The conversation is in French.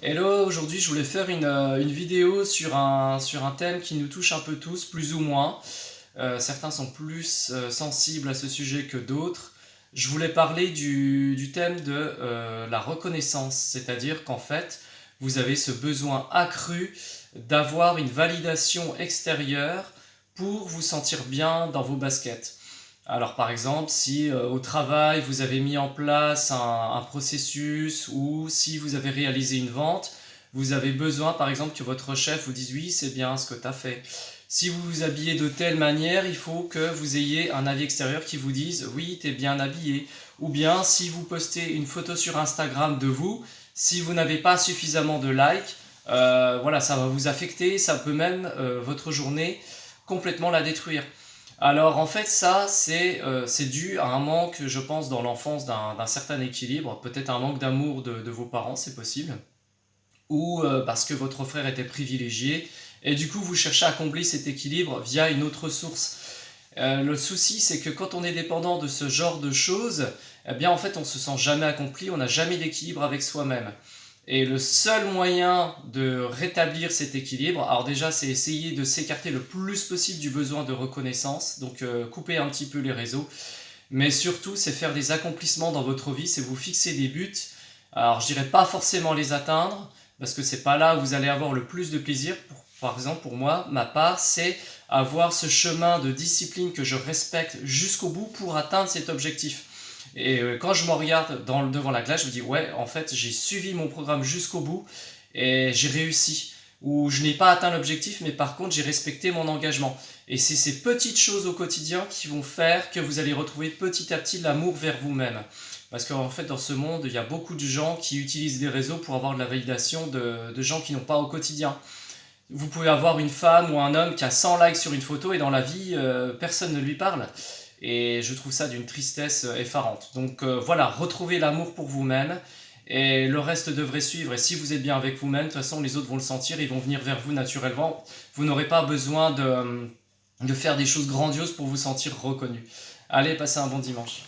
Hello, aujourd'hui je voulais faire une vidéo sur un thème qui nous touche un peu tous, plus ou moins. Certains sont plus sensibles à ce sujet que d'autres. Je voulais parler du thème de la reconnaissance, c'est-à-dire qu'en fait, vous avez ce besoin accru d'avoir une validation extérieure pour vous sentir bien dans vos baskets. Alors par exemple, si au travail vous avez mis en place un processus ou si vous avez réalisé une vente, vous avez besoin par exemple que votre chef vous dise oui c'est bien ce que tu as fait. Si vous vous habillez de telle manière, il faut que vous ayez un avis extérieur qui vous dise oui tu es bien habillé. Ou bien si vous postez une photo sur Instagram de vous, si vous n'avez pas suffisamment de likes, voilà ça va vous affecter, ça peut même votre journée complètement la détruire. Alors en fait ça c'est dû à un manque je pense dans l'enfance d'un certain équilibre, peut-être un manque d'amour de vos parents c'est possible, ou parce que votre frère était privilégié et du coup vous cherchez à combler cet équilibre via une autre source. Le souci c'est que quand on est dépendant de ce genre de choses, eh bien en fait on se sent jamais accompli, on n'a jamais d'équilibre avec soi-même. Et le seul moyen de rétablir cet équilibre, alors déjà c'est essayer de s'écarter le plus possible du besoin de reconnaissance, donc couper un petit peu les réseaux, mais surtout c'est faire des accomplissements dans votre vie, c'est vous fixer des buts. Alors je dirais pas forcément les atteindre, parce que c'est pas là où vous allez avoir le plus de plaisir. Par exemple pour moi, ma part, c'est avoir ce chemin de discipline que je respecte jusqu'au bout pour atteindre cet objectif. Et quand je me regarde devant la glace, je me dis ouais, en fait, j'ai suivi mon programme jusqu'au bout et j'ai réussi. Ou je n'ai pas atteint l'objectif, mais par contre, j'ai respecté mon engagement. Et c'est ces petites choses au quotidien qui vont faire que vous allez retrouver petit à petit l'amour vers vous-même. Parce qu'en fait, dans ce monde, il y a beaucoup de gens qui utilisent les réseaux pour avoir de la validation de gens qui n'ont pas au quotidien. Vous pouvez avoir une femme ou un homme qui a 100 likes sur une photo et dans la vie, personne ne lui parle. Et je trouve ça d'une tristesse effarante. Donc voilà, retrouvez l'amour pour vous-même et le reste devrait suivre. Et si vous êtes bien avec vous-même, de toute façon, les autres vont le sentir, ils vont venir vers vous naturellement. Vous n'aurez pas besoin de faire des choses grandioses pour vous sentir reconnu. Allez, passez un bon dimanche.